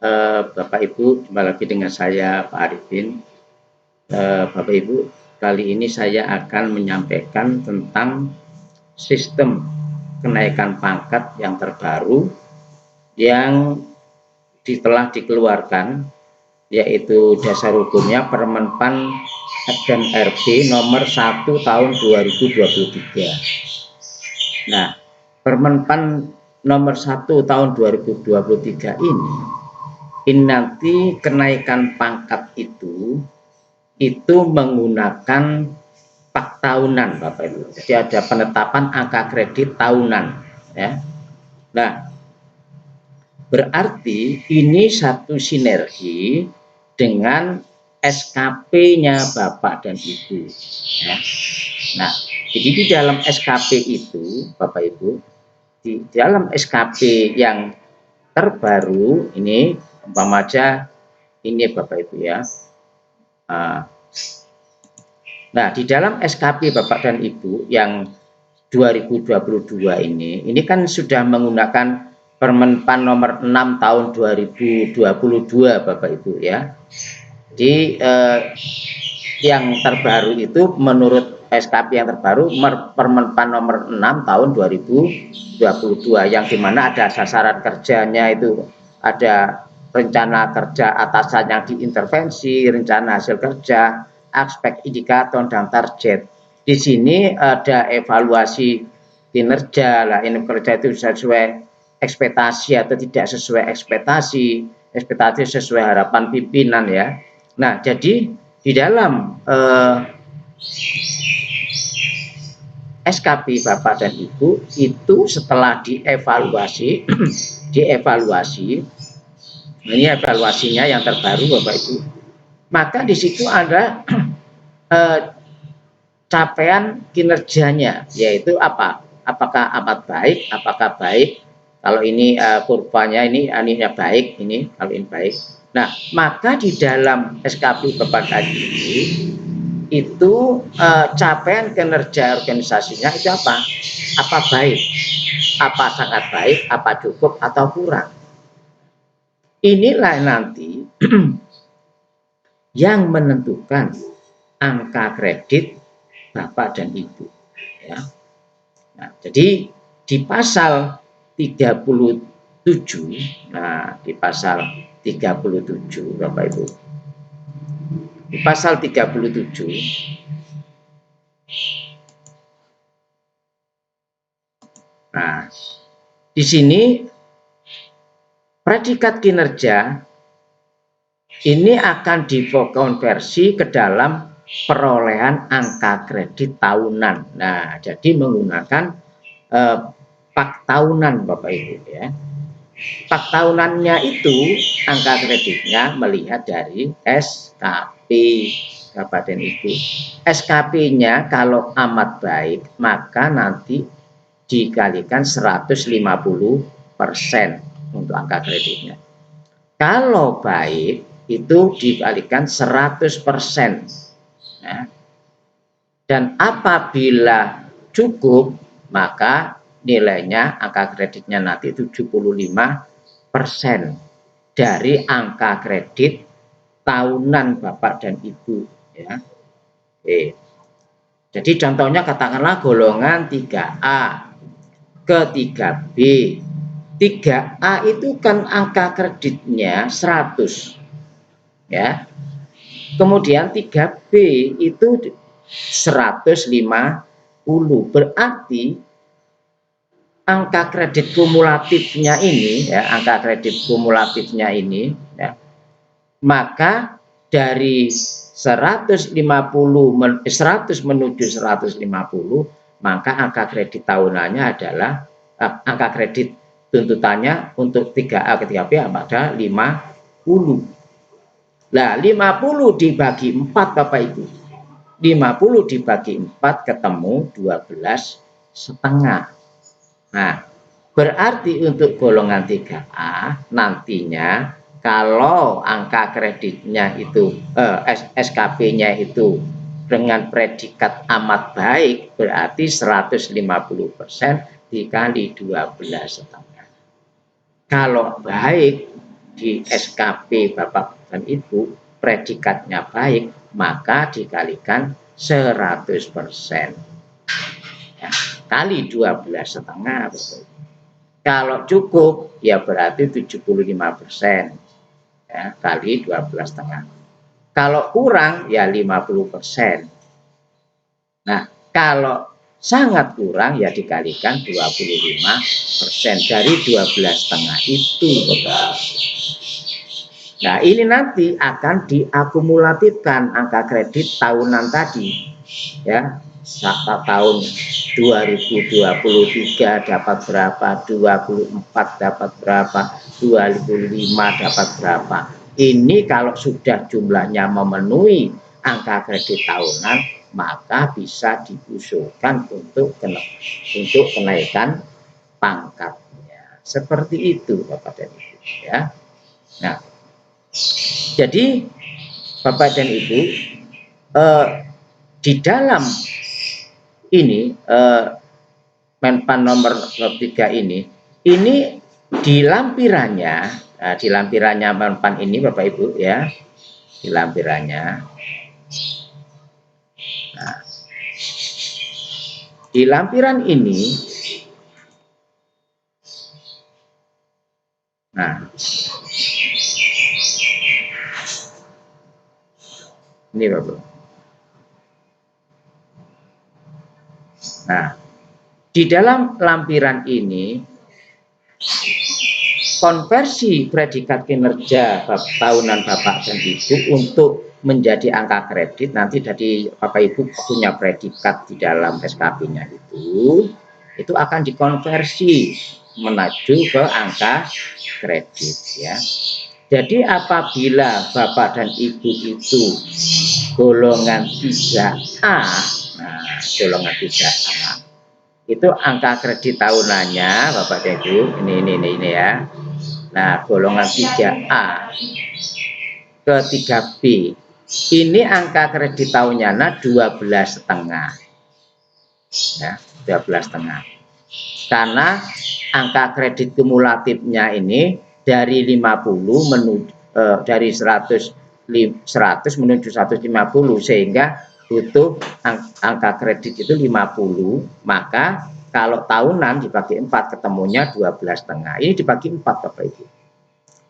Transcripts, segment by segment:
Bapak Ibu, jumpa lagi dengan saya Pak Arifin. Bapak Ibu, kali ini saya akan menyampaikan tentang sistem kenaikan pangkat yang terbaru yang telah dikeluarkan, yaitu dasar hukumnya Permenpan dan RB nomor 1 tahun 2023. Nah, Permenpan nomor 1 tahun 2023 ini nanti kenaikan pangkat itu menggunakan pak tahunan, Bapak Ibu. Jadi ada penetapan angka kredit tahunan, ya. Nah, berarti ini satu sinergi dengan SKP-nya Bapak dan Ibu, ya. Nah, jadi di dalam SKP itu, Bapak Ibu, di dalam SKP yang terbaru ini, umpama aja ini Bapak Ibu, ya. Nah, di dalam SKP Bapak dan Ibu yang 2022 ini kan sudah menggunakan Permenpan nomor 6 tahun 2022 Bapak Ibu, ya. Jadi yang terbaru itu menurut SKP yang terbaru Permenpan nomor 6 tahun 2022 yang dimana ada sasaran kerjanya, itu ada rencana kerja atasan yang diintervensi, rencana hasil kerja, aspek indikator dan target. Di sini ada evaluasi kinerja lah, ini kerja itu sesuai ekspektasi atau tidak sesuai ekspektasi sesuai harapan pimpinan, ya. Nah, jadi di dalam SKP Bapak dan Ibu itu setelah dievaluasi ini evaluasinya yang terbaru Bapak Ibu, maka di situ ada capaian kinerjanya, yaitu apa? Apakah amat baik, apakah baik. Kalau ini kurvanya ini baik, ini kalau ini baik. Nah, maka di dalam SKP Bapak dan Ibu itu capaian kinerja organisasinya itu apa? Apa baik, apa sangat baik, apa cukup atau kurang. Inilah nanti yang menentukan angka kredit Bapak dan Ibu, ya. Nah, jadi di pasal 37, nah di pasal 37 Bapak Ibu, di pasal 37 nah di sini predikat kinerja ini akan dikonversi ke dalam perolehan angka kredit tahunan. Nah, jadi menggunakan pak tahunan Bapak Ibu, ya. Pak tahunannya itu angka kreditnya melihat dari SKP Bapak dan Ibu. SKP-nya kalau amat baik maka nanti dikalikan 150% untuk angka kreditnya. Kalau baik itu dikalikan 100%. Nah, dan apabila cukup maka nilainya angka kreditnya nanti 75% dari angka kredit tahunan Bapak dan Ibu, ya. Oke. Jadi contohnya katakanlah golongan 3A ke 3B. 3A itu kan angka kreditnya 100, ya. Kemudian 3B itu 150. Berarti angka kredit kumulatifnya ini, ya, angka kredit kumulatifnya ini, ya, maka dari 100 menuju 150, maka angka kredit tahunannya adalah angka kredit tuntutannya untuk 3A ke 3B pada 50. Nah, 50 dibagi 4 Bapak Ibu. 50 dibagi 4 ketemu 12,5. Nah, berarti untuk golongan 3A nantinya kalau angka kreditnya itu SKP-nya itu dengan predikat amat baik berarti 150% dikali 12,5. Kalau baik di SKP Bapak dan Ibu predikatnya baik, maka dikalikan 100%. Ya, kali 12,5. Kalau cukup, ya berarti 75%. Ya, kali 12,5. Kalau kurang, ya 50%. Nah, kalau sangat kurang, ya dikalikan 25% dari 12,5 itu. Nah, ini nanti akan diakumulatifkan angka kredit tahunan tadi. Ya, tahun 2023 dapat berapa, 24 dapat berapa, 2005 dapat berapa. Ini kalau sudah jumlahnya memenuhi angka kredit tahunan, maka bisa diusulkan untuk kenaikan pangkatnya. Seperti itu Bapak dan Ibu ya. Nah, jadi Bapak dan Ibu, di dalam ini Menpan nomor 3 ini di lampirannya, di lampirannya Menpan ini Bapak Ibu ya, di lampirannya. Nah, di lampiran ini, nah, ini Bapak. Nah, di dalam lampiran ini konversi predikat kinerja tahunan Bapak dan Ibu untuk menjadi angka kredit, nanti dari Bapak Ibu punya predikat di dalam SKP-nya itu akan dikonversi menuju ke angka kredit ya. Jadi apabila Bapak dan Ibu itu golongan 3A, nah golongan 3A itu angka kredit tahunannya Bapak dan Ibu ini ya. Nah, golongan 3A ke 3B ini angka kredit tahunnya 12,5 ya, 12,5. Karena angka kredit kumulatifnya ini dari 50 menuju dari 100 menuju 150, sehingga butuh angka kredit itu 50, maka kalau tahunan dibagi 4 ketemunya 12,5. Ini dibagi 4 Bapak Ibu.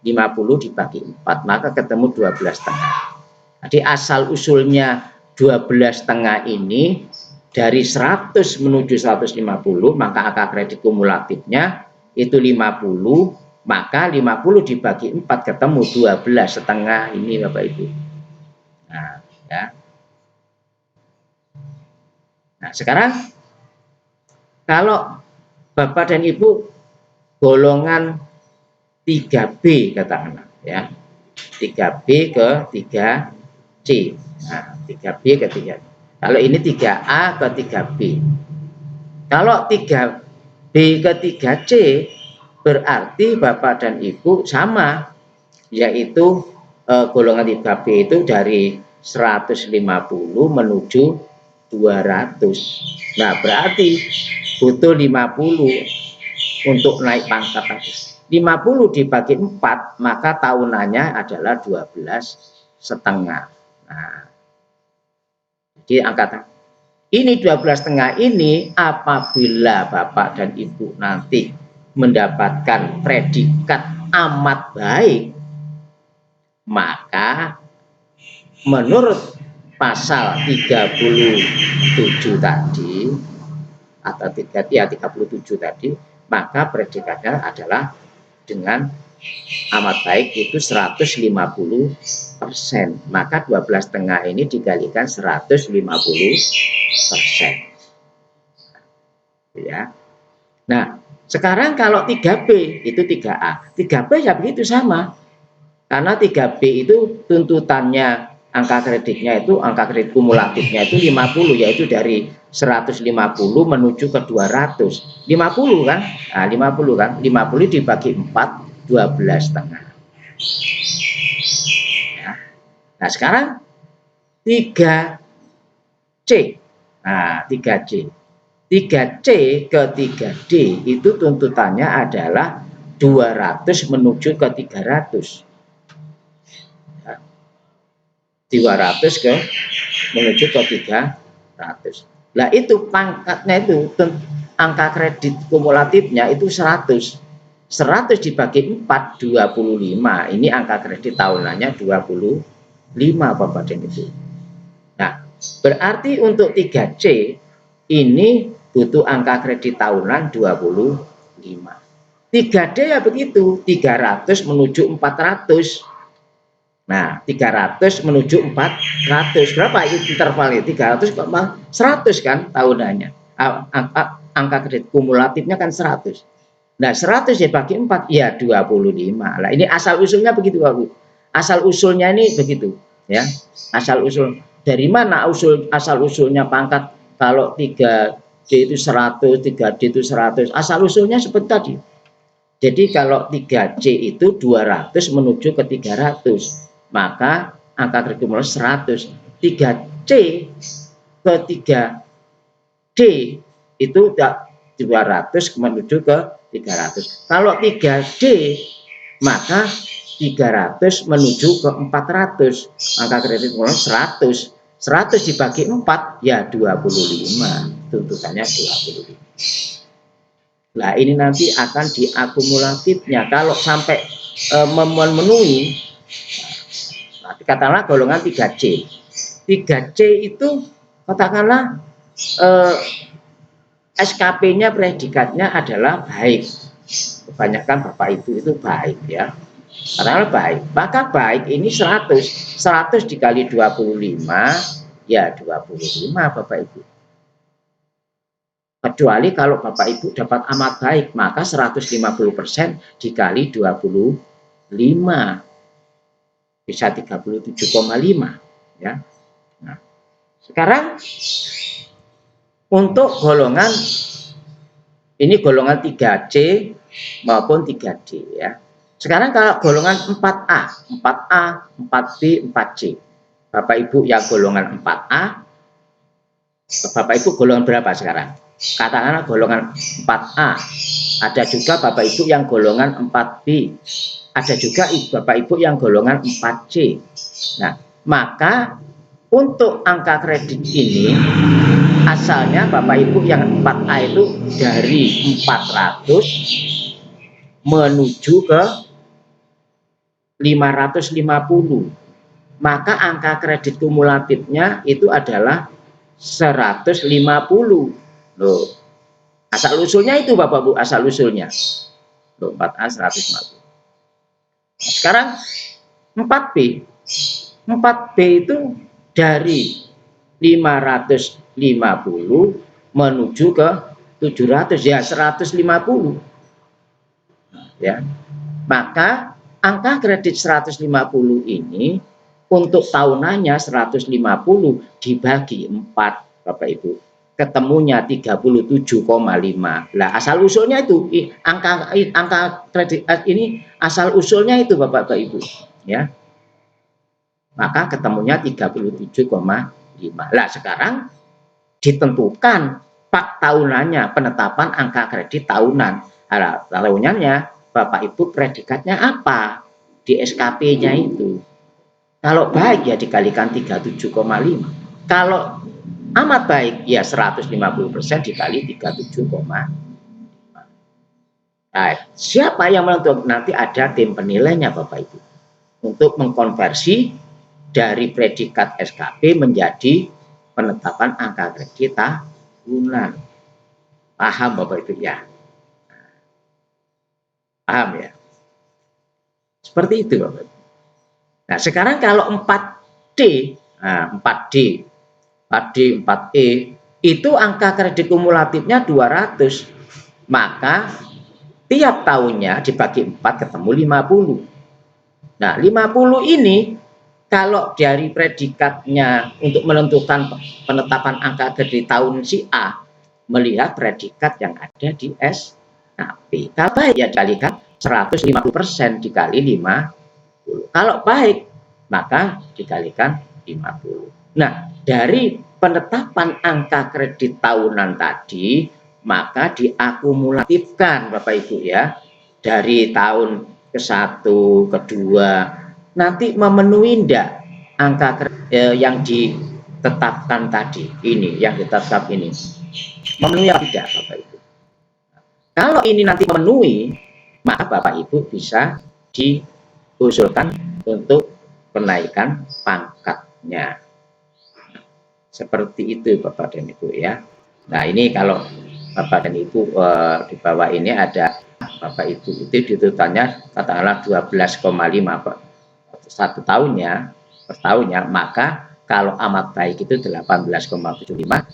50 dibagi 4 maka ketemu 12,5. Jadi asal usulnya 12,5 ini dari 100 menuju 150, maka angka kredit kumulatifnya itu 50, maka 50 dibagi 4 ketemu 12,5 ini Bapak Ibu. Nah, ya. Nah, sekarang kalau Bapak dan Ibu golongan 3B katakanlah ya. 3B ke 3C. Nah, 3B ke 3. Kalau ini 3A ke 3B. Kalau 3B ke 3C berarti Bapak dan Ibu sama, yaitu golongan 3B itu dari 150 menuju 200. Nah, berarti butuh 50 untuk naik pangkat tadi. 50 dibagi 4 maka tahunannya adalah 12,5. Nah, jadi angkatan ini 12,5 ini apabila Bapak dan Ibu nanti mendapatkan predikat amat baik, maka menurut pasal 37 tadi atau 37 tadi, maka predikatnya adalah dengan amat baik itu 150%. Maka 12,5 ini dikalikan 150%. Ya. Nah, sekarang kalau 3B itu 3A. 3B ya begitu sama. Karena 3B itu tuntutannya angka kreditnya itu, angka kredit kumulatifnya itu 50, yaitu dari 150 menuju ke 200. 50 kan? Nah, 50 kan? 50 dibagi 4 12,5. Ya. Nah, sekarang 3C. Nah, 3C. 3C ke 3D itu tuntutannya adalah 200 menuju ke 300. 200 menuju ke 300. Nah itu pangkatnya itu angka kredit kumulatifnya itu 100. 100 dibagi 4, 25. Ini angka kredit tahunannya 25 Bapak dan Ibu. Nah, berarti untuk 3C ini butuh angka kredit tahunan 25. 3D ya begitu, 300 menuju 400. Nah, 300 menuju 400. Berapa intervalnya? 300 kok 100 kan tahunannya. Angka kredit kumulatifnya kan 100. Nah, 100 dibagi 4 ya 25. Nah, ini asal usulnya begitu, Pak Bu. Asal usulnya ini begitu, ya. Asal usul. Dari mana asal usulnya pangkat kalau 3D itu 100, 3D itu 100. Asal usulnya seperti tadi. Jadi kalau 3C itu 200 menuju ke 300, maka angka kredit kumulatif 100. 3C ke 3D itu 200 menuju ke 300. Kalau 3D maka 300 menuju ke 400. Angka kredit kumulatif 100. 100 dibagi 4 ya 25. Tuntutannya 25. Nah, ini nanti akan diakumulatifnya. Kalau sampai memenuhi, nanti katakanlah golongan 3C. 3C itu katakanlah SKP-nya predikatnya adalah baik. Kebanyakan Bapak Ibu itu baik ya. Katakanlah baik. Maka baik ini 100. 100 dikali 25 ya 25 Bapak Ibu. Kecuali kalau Bapak Ibu dapat amat baik, maka 150% dikali 25 bisa 37,5 ya. Nah, sekarang untuk golongan ini golongan 3C maupun 3D ya. Sekarang kalau golongan 4A, 4B, 4C. Bapak Ibu yang golongan 4A, Bapak Ibu golongan berapa sekarang? Katakanlah golongan 4A. Ada juga Bapak Ibu yang golongan 4B. Ada juga Bapak Ibu yang golongan 4C. Nah, maka untuk angka kredit ini asalnya Bapak Ibu yang 4A itu dari 400 menuju ke 550. Maka angka kredit kumulatifnya itu adalah 150. Loh, asal usulnya itu Bapak Bu, asal usulnya. Loh, 4A 150. Sekarang 4B. 4B itu dari 550 menuju ke 700 ya 150. Ya. Maka angka kredit 150 ini untuk tahunannya 150 dibagi 4 Bapak Ibu. Ketemunya 37,5. Lah asal usulnya itu angka kredit ini asal usulnya itu Bapak Ibu ya. Maka ketemunya 37,5. Lah sekarang ditentukan pak tahunannya, penetapan angka kredit tahunan. Tahunannya Bapak Ibu predikatnya apa di SKP-nya itu. Kalau baik ya dikalikan 37,5. Kalau amat baik ya 150% dikali 37,5. Nah, siapa yang menentukan? Nanti ada tim penilainya Bapak Ibu untuk mengkonversi dari predikat SKP menjadi penetapan angka kredit tahunan. Paham Bapak Ibu ya? Paham ya? Seperti itu Bapak Ibu. Nah sekarang kalau 4D, 4D, 4E itu angka kredit kumulatifnya 200, maka tiap tahunnya dibagi 4 ketemu 50. Nah 50 ini kalau dari predikatnya untuk menentukan penetapan angka kredit tahun si A melihat predikat yang ada di SKP. Kalau baik ya dikalikan 150% dikali 50. Kalau baik maka dikalikan 50. Nah, dari penetapan angka kredit tahunan tadi maka diakumulatifkan Bapak Ibu ya. dari tahun ke-1, kedua, nanti memenuhi enggak angka yang ditetapkan tadi, ini yang ditetapkan ini, memenuhi atau tidak Bapak Ibu. Kalau ini nanti memenuhi, maka Bapak Ibu bisa diusulkan untuk kenaikan pangkatnya. Seperti itu Bapak dan Ibu ya. Nah ini kalau Bapak dan Ibu di bawah ini ada Bapak Ibu itu tuntutannya katakanlah 12,5 1 tahunnya per tahunnya, maka kalau amat baik itu 18,75,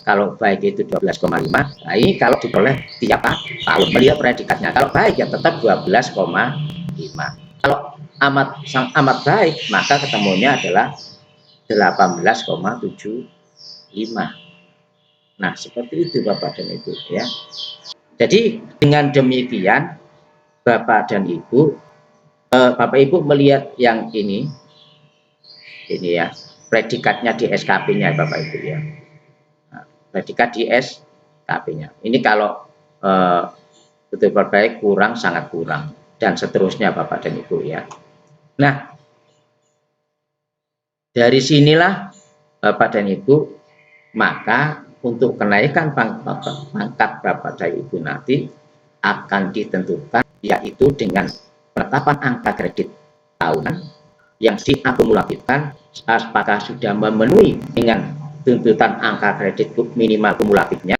kalau baik itu 12,5. Nah ini kalau diperoleh tiap tahun melihat predikatnya, kalau baik ya tetap 12,5, kalau amat baik maka ketemunya adalah 18,75. Nah seperti itu Bapak dan Ibu ya. Jadi dengan demikian Bapak dan Ibu, Bapak Ibu melihat yang ini ya, predikatnya di SKP-nya Bapak Ibu ya. Nah, predikat di SKP-nya. Ini kalau betul baik kurang, sangat kurang, dan seterusnya Bapak dan Ibu ya. Nah, dari sinilah Bapak dan Ibu, maka untuk kenaikan pangkat Bapak dan Ibu nanti akan ditentukan yaitu dengan penetapan angka kredit tahunan yang diakumulatifkan apakah sudah memenuhi dengan tuntutan angka kredit minimal kumulatifnya